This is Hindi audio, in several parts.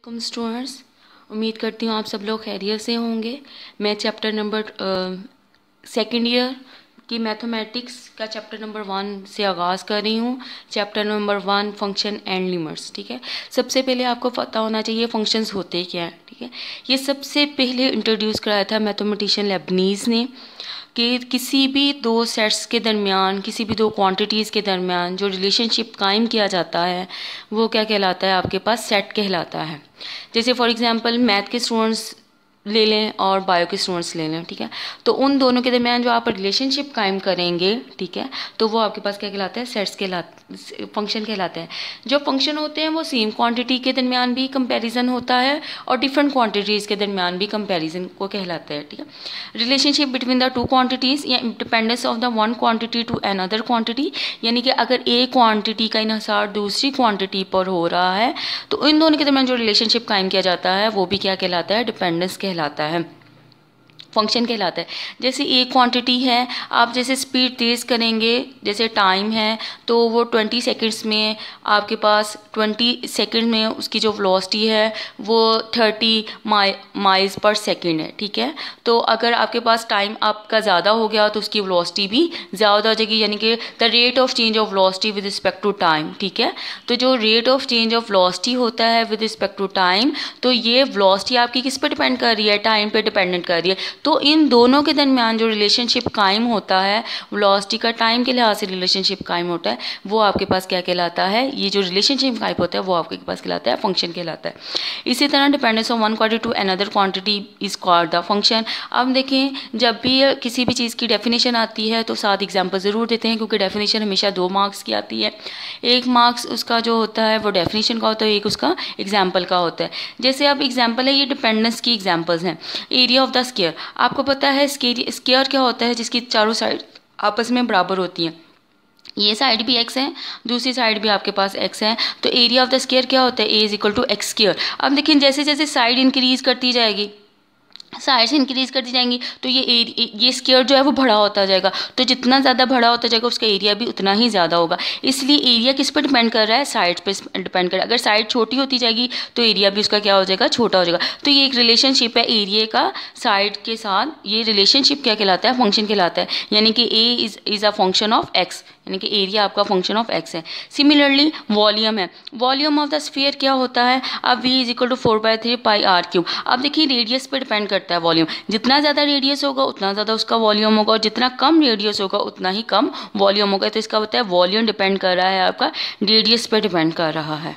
वेलकम स्टूडेंट्स, उम्मीद करती हूँ आप सब लोग खैरियत से होंगे। मैं चैप्टर नंबर सेकेंड ईयर की मैथमेटिक्स का चैप्टर नंबर 1 से आगाज़ कर रही हूँ। Chapter number 1 function and limits. ठीक है, सबसे पहले आपको पता होना चाहिए फंक्शंस होते क्या हैं। ठीक है, ये सबसे पहले इंट्रोड्यूस कराया था मैथमेटिशियन लेबनीज़ ने कि किसी भी दो सेट्स के दरमियान, किसी भी दो क्वांटिटीज़ के दरमियान जो रिलेशनशिप कायम किया जाता है वो क्या कहलाता है, आपके पास सेट कहलाता है। जैसे फॉर एग्जांपल मैथ के स्टूडेंट्स ले लें और बायो के स्टूडेंट्स ले लें। ठीक है, तो उन दोनों के दरमियान जो आप रिलेशनशिप कायम करेंगे, ठीक है, तो वो आपके पास क्या कहलाता है, सेट्स फंक्शन कहलाते हैं। जो फंक्शन होते हैं वो सेम क्वांटिटी के दरमियान भी कंपैरिजन होता है और डिफरेंट क्वांटिटीज़ के दरमियान भी कंपैरिजन को कहलाता है। ठीक है, relationship between the two quantities या dependence of the one quantity to another quantity, यानी कि अगर एक क्वांटिटी का इन्हिसार दूसरी क्वांटिटी पर हो रहा है तो इन दोनों के दरमियान जो रिलेशनशिप कायम किया जाता है वो भी क्या कहलाता है, डिपेंडेंस कहलाता है, फंक्शन कहलाता है। जैसे एक क्वांटिटी है, आप जैसे स्पीड तेज़ करेंगे, जैसे टाइम है तो वो 20 सेकंड्स में आपके पास 20 सेकंड में उसकी जो वेलोसिटी है वो 30 माइल्स पर सेकंड है। ठीक है, तो अगर आपके पास टाइम आपका ज़्यादा हो गया तो उसकी वेलोसिटी भी ज़्यादा हो जाएगी, यानी कि the rate of change of velocity with respect to time. ठीक है, तो जो rate of change of velocity होता है विद रिस्पेक्ट टू टाइम, तो ये वेलोसिटी आपकी किस पर डिपेंड कर रही है, टाइम पे डिपेंडेंट कर रही है। तो इन दोनों के दरमियान जो रिलेशनशिप कायम होता है, वेलोसिटी का टाइम के लिहाज से रिलेशनशिप कायम होता है, वो आपके पास क्या कहलाता है, ये जो रिलेशनशिप कायम होता है वो आपके पास कहलाता है फंक्शन कहलाता है। इसी तरह dependence of one quantity to another quantity is called the function. अब देखें, जब भी किसी भी चीज़ की डेफिनेशन आती है तो साथ एग्जाम्पल ज़रूर देते हैं, क्योंकि डेफिनेशन हमेशा 2 मार्क्स की आती है। 1 मार्क्स उसका जो होता है वो डेफिनेशन का होता है, एक उसका एग्जाम्पल का होता है। जैसे अब एग्जाम्पल है, ये डिपेंडेंस की एग्जाम्पल्स हैं। एरिया ऑफ द स्क्वायर, आपको पता है स्क्वायर क्या होता है, जिसकी चारों साइड आपस में बराबर होती हैं। ये साइड भी x है, दूसरी साइड भी आपके पास x है, तो एरिया ऑफ द स्क्वायर क्या होता है, a is equal to x square. अब देखिए, जैसे जैसे साइड इंक्रीज करती जाएगी, साइड से इंक्रीज करती जाएंगी तो ये स्क्वायर जो है वो बड़ा होता जाएगा, तो जितना ज़्यादा बड़ा होता जाएगा उसका एरिया भी उतना ही ज़्यादा होगा। इसलिए एरिया किस पर डिपेंड कर रहा है, साइड पे डिपेंड कर रहा है। अगर साइड छोटी होती जाएगी तो एरिया भी उसका क्या हो जाएगा, छोटा हो जाएगा। तो ये एक रिलेशनशिप है एरिया का साइड के साथ, ये रिलेशनशिप क्या कहलाता है, फंक्शन कहलाता है, यानी कि A is a function of x, यानी कि एरिया आपका फंक्शन ऑफ एक्स है। सिमिलरली वॉल्यूम है, वॉल्यूम ऑफ द स्फीयर क्या होता है, अब v is equal to 4/3 pi r cube. अब देखिए, रेडियस पे डिपेंड करता है वॉल्यूम, जितना ज़्यादा रेडियस होगा उतना ज़्यादा उसका वॉल्यूम होगा, और जितना कम रेडियस होगा उतना ही कम वॉल्यूम होगा। तो इसका होता है वॉल्यूम डिपेंड कर रहा है आपका रेडियस पे डिपेंड कर रहा है।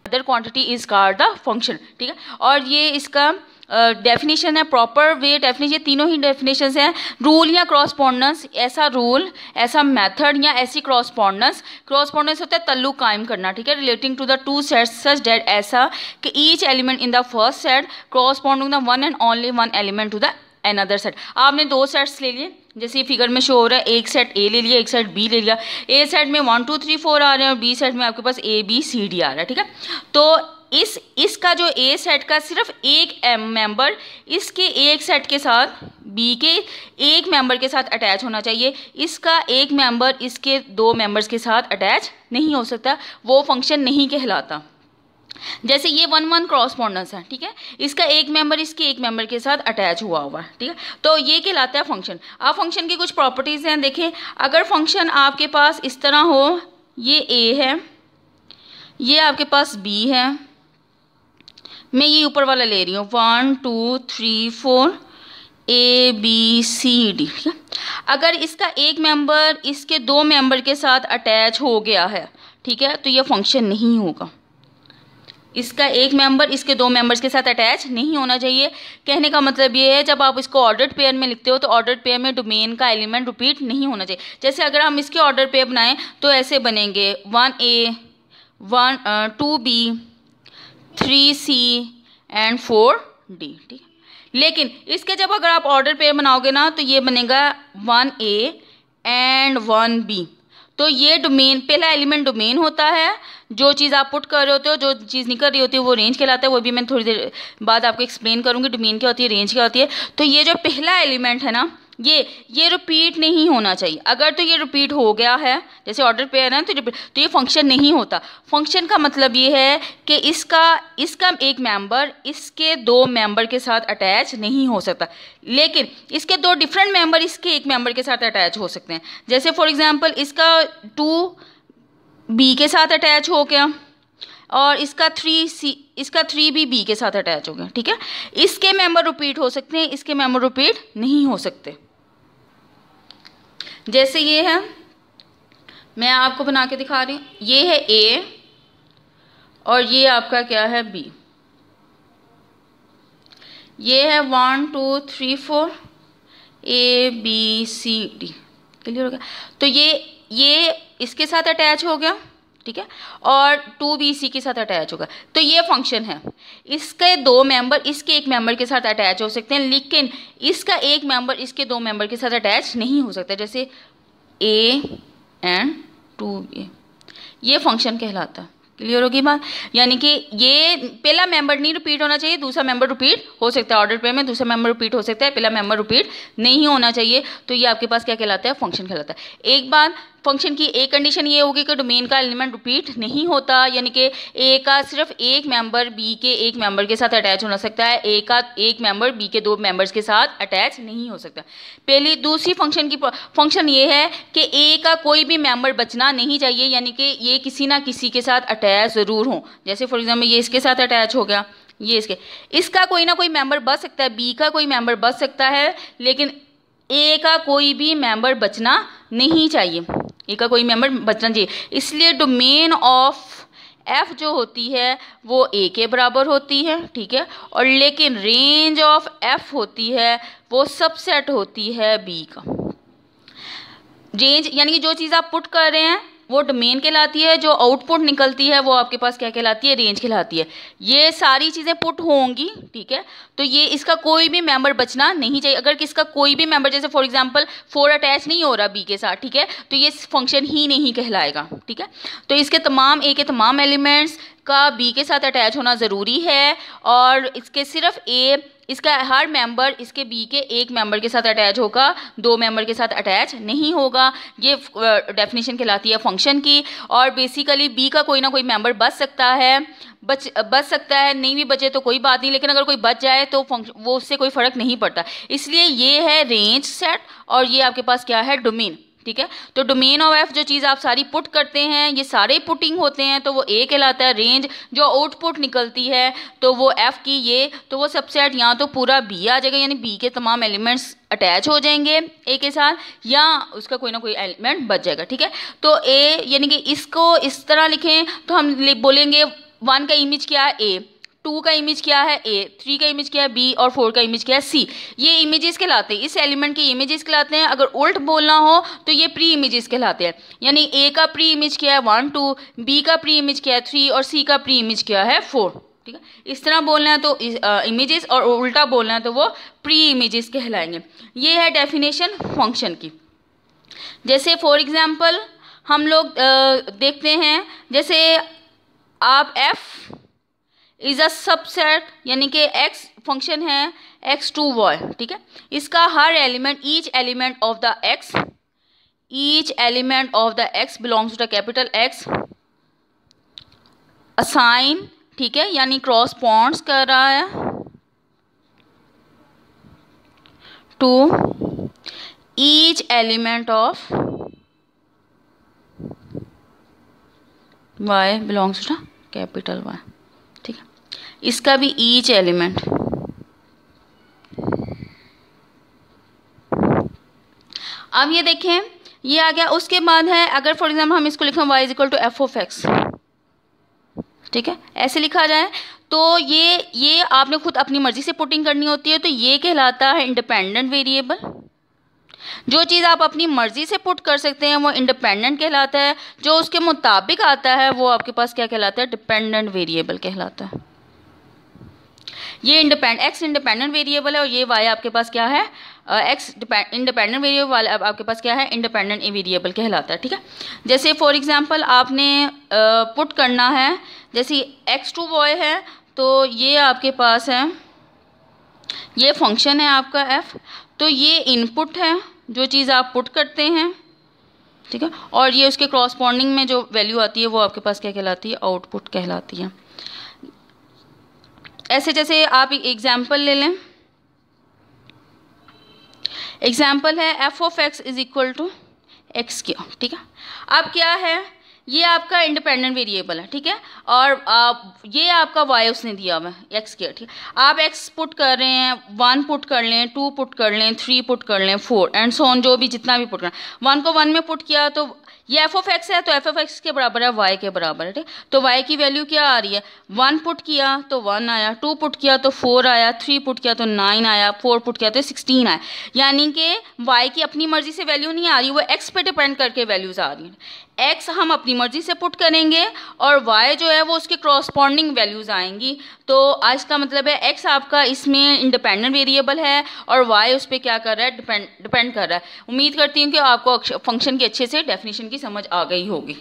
Other quantity is called the function. ठीक है, और ये इसका डेफिनेशन है, प्रॉपर वे डेफिनेशन, तीनों ही डेफिनेशंस हैं। रूल या क्रॉसपॉन्डेंस, ऐसा रूल, ऐसा मेथड या ऐसी क्रॉसपॉन्डेंस, क्रॉसपॉन्डेंस होता है ताल्लुक कायम करना। ठीक है, relating to the two sets such that, ऐसा कि each element in the first set corresponding the one and only one element to the another set. आपने 2 सेट्स ले लिए, जैसे ये फिगर में शो हो रहा है, एक सेट ए ले लिया, एक सेट बी ले लिया। ए सेट में 1 2 3 4 आ रहे हैं और बी सेट में आपके पास ए बी सी डी आ रहा है। ठीक है, तो इसका जो ए सेट का सिर्फ एक मेंबर इसके एक सेट के साथ बी के एक मेंबर के साथ अटैच होना चाहिए, इसका एक मेंबर इसके 2 मेंबर्स के साथ अटैच नहीं हो सकता, वो फंक्शन नहीं कहलाता। जैसे ये 1-1 क्रॉसपॉन्डेंस है, ठीक है, इसका एक मेंबर इसके एक मेंबर के साथ अटैच हुआ हुआ है। ठीक है, तो ये कहलाता है फंक्शन। अब फंक्शन की कुछ प्रॉपर्टीज़ हैं, देखें, अगर फंक्शन आपके पास इस तरह हो, ये ए है, ये आपके पास बी है, मैं ये ऊपर वाला ले रही हूँ 1 2 3 4 ए बी सी डी। ठीक है, अगर इसका एक मेंबर इसके 2 मेंबर के साथ अटैच हो गया है, ठीक है, तो ये फंक्शन नहीं होगा। इसका एक मेंबर इसके 2 मेंबर्स के साथ अटैच नहीं होना चाहिए। कहने का मतलब ये है, जब आप इसको ऑर्डर्ड पेयर में लिखते हो तो ऑर्डर्ड पेयर में डोमेन का एलिमेंट रिपीट नहीं होना चाहिए। जैसे अगर हम इसके ऑर्डर पेयर बनाएं तो ऐसे बनेंगे 1A 2B 3C and 4D। ठीक है, लेकिन इसके जब अगर आप ऑर्डर पेयर बनाओगे ना तो ये बनेगा 1A एंड 1B। तो ये डोमेन, पहला एलिमेंट डोमेन होता है, जो चीज़ आप पुट कर रहे होते हो, जो चीज़ निकल रही होती है वो रेंज कहलाता है। वो भी मैं थोड़ी देर बाद आपको एक्सप्लेन करूँगी डोमेन क्या होती है, रेंज क्या होती है। तो ये जो पहला एलिमेंट है ना, ये रिपीट नहीं होना चाहिए। अगर तो ये रिपीट हो गया है, जैसे ऑर्डर पेयर है तो ये फंक्शन नहीं होता। फंक्शन का मतलब ये है कि इसका एक मेंबर इसके दो मेंबर के साथ अटैच नहीं हो सकता, लेकिन इसके दो डिफरेंट मेंबर इसके एक मेंबर के साथ अटैच हो सकते हैं। जैसे फॉर एग्जांपल इसका 2 बी के साथ अटैच हो गया और इसका 3 भी बी के साथ अटैच हो गया, ठीक है। इसके मेंबर रिपीट हो सकते हैं, इसके मेंबर रिपीट नहीं हो सकते। जैसे ये है, मैं आपको बना के दिखा रही हूँ, ये है ए और ये आपका क्या है बी। ये है 1 2 3 4 A B C D, clear हो गया। तो ये इसके साथ अटैच हो गया, ठीक है, और 2bc के साथ अटैच होगा। तो ये फंक्शन है। इसके दो मेंबर इसके एक मेंबर के साथ अटैच हो सकते हैं, लेकिन इसका एक मेंबर इसके दो मेंबर के साथ अटैच नहीं हो सकता, जैसे a एंड 2a। ये फंक्शन कहलाता है। क्लियर होगी बात। यानी कि ये पहला मेंबर नहीं रिपीट होना चाहिए, दूसरा मेंबर रिपीट हो सकता है। ऑर्डर पे में दूसरा मेंबर रिपीट हो सकता है, पहला मेंबर रिपीट नहीं होना चाहिए। तो ये आपके पास क्या कहलाता है, फंक्शन कहलाता है। एक बार फंक्शन की एक कंडीशन ये होगी कि डोमेन का एलिमेंट रिपीट नहीं होता, यानी कि ए का सिर्फ एक मेंबर बी के एक मेंबर के साथ अटैच हो सकता है, ए का एक मेंबर बी के दो मेंबर्स के साथ अटैच नहीं हो सकता। पहली दूसरी फंक्शन ये है कि ए का कोई भी मेंबर बचना नहीं चाहिए, यानी कि ये किसी ना किसी के साथ अटैच ज़रूर हो। जैसे फॉर एग्जाम्पल ये इसके साथ अटैच हो गया, ये इसका कोई ना कोई मेंबर बच सकता है, बी का कोई मेंबर बच सकता है, लेकिन ए का कोई भी मेंबर बचना नहीं चाहिए, ए का कोई मेंबर बचना चाहिए। इसलिए डोमेन ऑफ एफ जो होती है वो ए के बराबर होती है, ठीक है, और लेकिन रेंज ऑफ एफ होती है वो सबसेट होती है बी का। रेंज यानी कि जो चीज़ आप पुट कर रहे हैं वो डोमेन कहलाती है, जो आउटपुट निकलती है वो आपके पास क्या कहलाती है, रेंज कहलाती है। ये सारी चीज़ें पुट होंगी, ठीक है, तो ये इसका कोई भी मेंबर बचना नहीं चाहिए। अगर किसका कोई भी मेंबर, जैसे फॉर एग्जांपल 4 अटैच नहीं हो रहा बी के साथ, ठीक है, तो ये फंक्शन ही नहीं कहलाएगा, ठीक है। तो इसके तमाम ए के तमाम एलिमेंट्स का बी के साथ अटैच होना ज़रूरी है, और इसके सिर्फ ए इसका हर मेंबर इसके बी के एक मेंबर के साथ अटैच होगा, दो मेंबर के साथ अटैच नहीं होगा। ये डेफिनेशन कहलाती है फंक्शन की। और बेसिकली बी का कोई ना कोई मेंबर बच सकता है, बच सकता है, नहीं भी बचे तो कोई बात नहीं, लेकिन अगर कोई बच जाए तो वो उससे कोई फ़र्क नहीं पड़ता। इसलिए ये है रेंज सेट और ये आपके पास क्या है, डोमेन, ठीक है। तो डोमेन ऑफ एफ जो चीज़ आप सारी पुट करते हैं, ये सारे पुटिंग होते हैं, तो वो ए कहलाता है। रेंज जो आउटपुट निकलती है तो वो एफ की ये, तो वो सबसेट या तो पूरा बी आ जाएगा, यानी बी के तमाम एलिमेंट्स अटैच हो जाएंगे ए के साथ, या उसका कोई ना कोई एलिमेंट बच जाएगा, ठीक है। तो ए यानी कि इसको इस तरह लिखें तो हम बोलेंगे 1 का इमेज क्या है, ए, 2 का इमेज क्या है, ए, 3 का इमेज क्या है, बी, और 4 का इमेज क्या है, सी। ये इमेजेस कहलाते हैं, इस एलिमेंट के इमेजेस कहलाते हैं। अगर उल्ट बोलना हो तो ये प्री इमेजेस कहलाते हैं, यानी ए का प्री इमेज क्या है 1 2, बी का प्री इमेज क्या है 3, और सी का प्री इमेज क्या है 4, ठीक है। इस तरह बोलना है तो इमेजेस, और उल्टा बोलना है तो वो प्री इमेजेस कहलाएंगे। ये है डेफिनेशन फंक्शन की। जैसे फॉर एग्जाम्पल हम लोग देखते हैं, जैसे आप एफ इज़ अ सबसेट, यानी कि एक्स फंक्शन है x2y, ठीक है, इसका हर element each element of the x belongs to the capital X assign, ठीक है, यानी क्रॉस पॉन्ड्स कर रहा है to each element of y belongs to the capital Y, ठीक है। इसका भी ईच एलिमेंट, अब ये देखें ये आ गया। उसके बाद है, अगर फॉर एग्जाम्पल हम इसको लिखें y is equal to f of x, ठीक है, ऐसे लिखा जाए तो ये आपने खुद अपनी मर्जी से पुटिंग करनी होती है, तो ये कहलाता है इंडिपेंडेंट वेरिएबल। जो चीज़ आप अपनी मर्जी से पुट कर सकते हैं वो इंडिपेंडेंट कहलाता है, जो उसके मुताबिक आता है वो आपके पास क्या कहलाता है, डिपेंडेंट वेरिएबल कहलाता है। ये एक्स इंडिपेंडेंट वेरिएबल है और ये वाई आपके पास क्या है, एक्स इंडिपेंडेंट वेरिएबल आपके पास क्या है, इंडिपेंडेंट वेरिएबल कहलाता है, ठीक है। जैसे फॉर एग्जांपल आपने पुट करना है, जैसे x2y है तो ये आपके पास है ये फंक्शन है आपका f, तो ये इनपुट है जो चीज़ आप पुट करते हैं, ठीक है, और ये उसके क्रॉसपॉन्डिंग में जो वैल्यू आती है वो आपके पास क्या कहलाती है, आउटपुट कहलाती है। ऐसे जैसे आप एग्जाम्पल ले लें, एग्जाम्पल है f of x is equal to x cube, ठीक है। अब क्या है, ये आपका इंडिपेंडेंट वेरिएबल है, ठीक है, और ये आपका y उसने दिया हुआ है x क्यू, ठीक है। आप x पुट कर रहे हैं, 1 पुट कर लें, 2 पुट कर लें, 3 पुट कर लें, 4 एंड सो ऑन, जो भी जितना भी पुट करना। 1 को 1 में पुट किया तो ये f ऑफ x है, तो f ऑफ x के बराबर है y के बराबर है, ठीक। तो y की वैल्यू क्या आ रही है, 1 पुट किया तो 1 आया, 2 पुट किया तो 4 आया, 3 पुट किया तो 9 आया, 4 पुट किया तो 16 आया। यानी कि y की अपनी मर्जी से वैल्यू नहीं आ रही, वो x पे डिपेंड करके वैल्यूज आ रही हैं। x हम अपनी मर्जी से पुट करेंगे और y जो है वो उसके क्रॉसपॉन्डिंग वैल्यूज आएंगी। तो आज का मतलब है x आपका इसमें इंडिपेंडेंट वेरिएबल है और y उस पर क्या कर रहा है, डिपेंड कर रहा है। उम्मीद करती हूँ कि आपको फंक्शन की अच्छे से डेफिनेशन की समझ आ गई होगी।